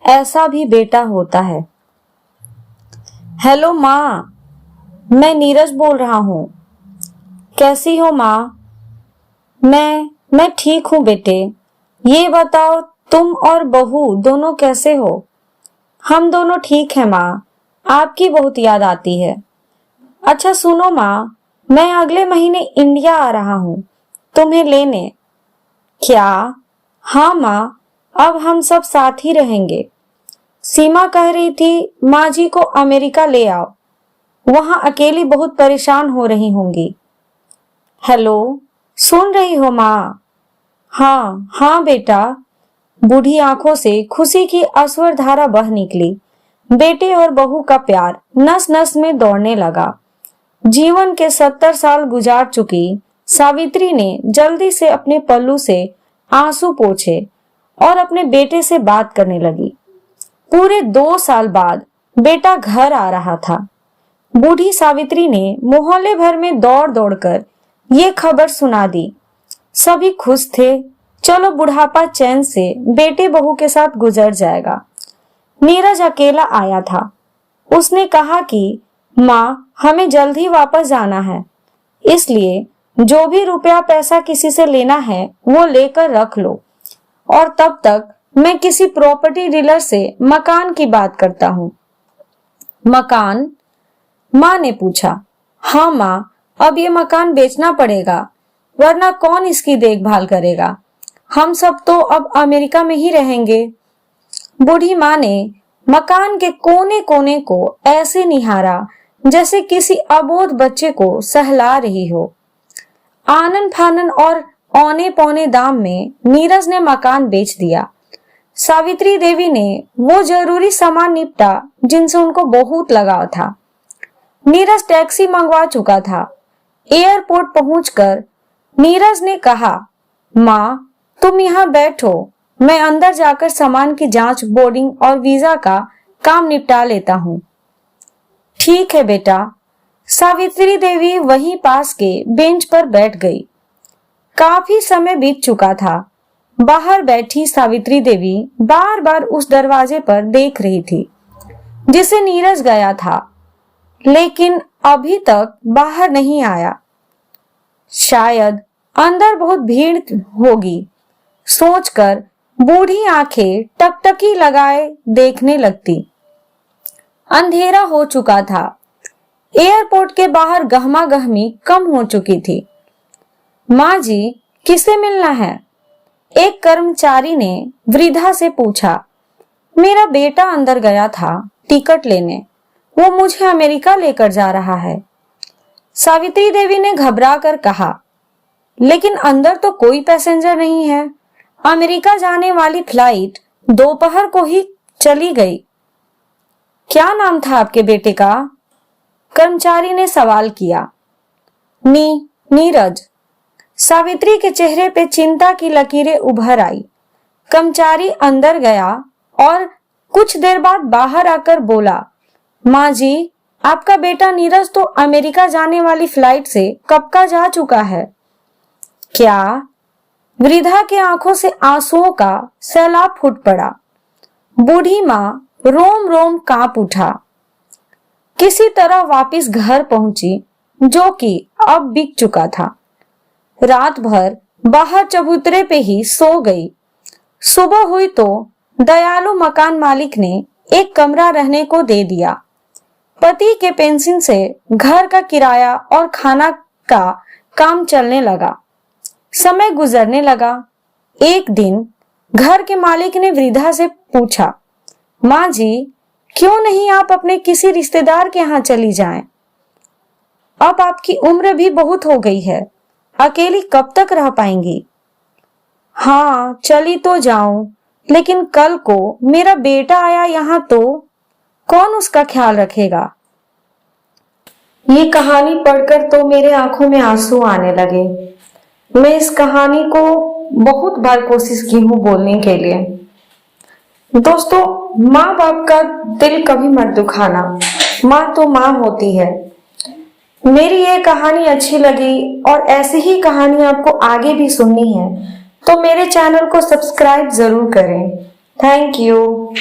ऐसा भी बेटा होता है। हेलो माँ, मैं नीरज बोल रहा हूँ। कैसी हो माँ? मैं ठीक हूँ बेटे। ये बताओ तुम और बहू दोनों कैसे हो? हम दोनों ठीक हैं माँ। आपकी बहुत याद आती है। अच्छा सुनो माँ, मैं अगले महीने इंडिया आ रहा हूँ तुम्हें लेने। क्या? हाँ माँ, अब हम सब साथ ही रहेंगे। सीमा कह रही थी माँ जी को अमेरिका ले आओ, वहां अकेली बहुत परेशान हो रही होंगी। हेलो, सुन रही हो माँ? हाँ हाँ बेटा। बूढ़ी आंखों से खुशी की अस्वर धारा बह निकली। बेटे और बहू का प्यार नस नस में दौड़ने लगा। जीवन के 70 साल गुजार चुकी सावित्री ने जल्दी से अपने पल्लू से आंसू पोंछे और अपने बेटे से बात करने लगी। पूरे 2 साल बाद बेटा घर आ रहा था। बूढ़ी सावित्री ने मोहल्ले भर में दौड़ दौड़कर ये खबर सुना दी। सभी खुश थे। चलो बुढ़ापा चैन से बेटे बहू के साथ गुजर जाएगा। नीरज अकेला आया था। उसने कहा कि माँ, हमें जल्द ही वापस जाना है, इसलिए जो भी रुपया पैसा किसी से लेना है वो लेकर रख लो, और तब तक मैं किसी प्रॉपर्टी डीलर से मकान की बात करता हूँ। मकान? माँ ने पूछा। हाँ माँ, अब ये मकान बेचना पड़ेगा, वरना कौन इसकी देखभाल करेगा? हम सब तो अब अमेरिका में ही रहेंगे। बूढ़ी माँ ने मकान के कोने कोने को ऐसे निहारा जैसे किसी अबोध बच्चे को सहला रही हो। आनन फानन और औने पौने दाम में नीरज ने मकान बेच दिया। सावित्री देवी ने वो जरूरी सामान निपटा जिनसे उनको बहुत लगाव था। नीरज टैक्सी मंगवा चुका था। एयरपोर्ट पहुंचकर नीरज ने कहा, माँ तुम यहाँ बैठो, मैं अंदर जाकर सामान की जांच, बोर्डिंग और वीजा का काम निपटा लेता हूँ। ठीक है बेटा। सावित्री देवी वहीं पास के बेंच पर बैठ गई। काफी समय बीत चुका था। बाहर बैठी सावित्री देवी बार बार उस दरवाजे पर देख रही थी जिसे नीरज गया था, लेकिन अभी तक बाहर नहीं आया। शायद अंदर बहुत भीड़ होगी सोचकर बूढ़ी आंखें टकटकी लगाए देखने लगती। अंधेरा हो चुका था। एयरपोर्ट के बाहर गहमा गहमी कम हो चुकी थी। माँ जी, किसे मिलना है? एक कर्मचारी ने वृद्धा से पूछा। मेरा बेटा अंदर गया था टिकट लेने, वो मुझे अमेरिका लेकर जा रहा है। सावित्री देवी ने घबरा कर कहा। लेकिन अंदर तो कोई पैसेंजर नहीं है। अमेरिका जाने वाली फ्लाइट दोपहर को ही चली गई। क्या नाम था आपके बेटे का? कर्मचारी ने सवाल किया। नीरज। सावित्री के चेहरे पे चिंता की लकीरें उभर आई। कर्मचारी अंदर गया और कुछ देर बाद बाहर आकर बोला, माँ जी, आपका बेटा नीरज तो अमेरिका जाने वाली फ्लाइट से कब का जा चुका है। क्या? वृद्धा के आंखों से आंसुओं का सैलाब फूट पड़ा। बूढ़ी माँ रोम रोम कांप उठा। किसी तरह वापस घर पहुंची, जो कि अब बिक चुका था। रात भर बाहर चबूतरे पे ही सो गई। सुबह हुई तो दयालु मकान मालिक ने एक कमरा रहने को दे दिया। पति के पेंशन से घर का किराया और खाना का काम चलने लगा। समय गुजरने लगा। एक दिन घर के मालिक ने वृद्धा से पूछा, माँ जी, क्यों नहीं आप अपने किसी रिश्तेदार के यहाँ चली जाएं? अब आपकी उम्र भी बहुत हो गई है, अकेली कब तक रह पाएंगी? हाँ, चली तो जाऊं, लेकिन कल को मेरा बेटा आया यहाँ तो कौन उसका ख्याल रखेगा? ये कहानी पढ़कर तो मेरे आंखों में आंसू आने लगे। मैं इस कहानी को बहुत बार कोशिश की हूँ बोलने के लिए। दोस्तों, माँ बाप का दिल कभी मत दुखाना, माँ तो माँ होती है। मेरी ये कहानी अच्छी लगी और ऐसी ही कहानी आपको आगे भी सुननी है तो मेरे चैनल को सब्सक्राइब जरूर करें। Thank you.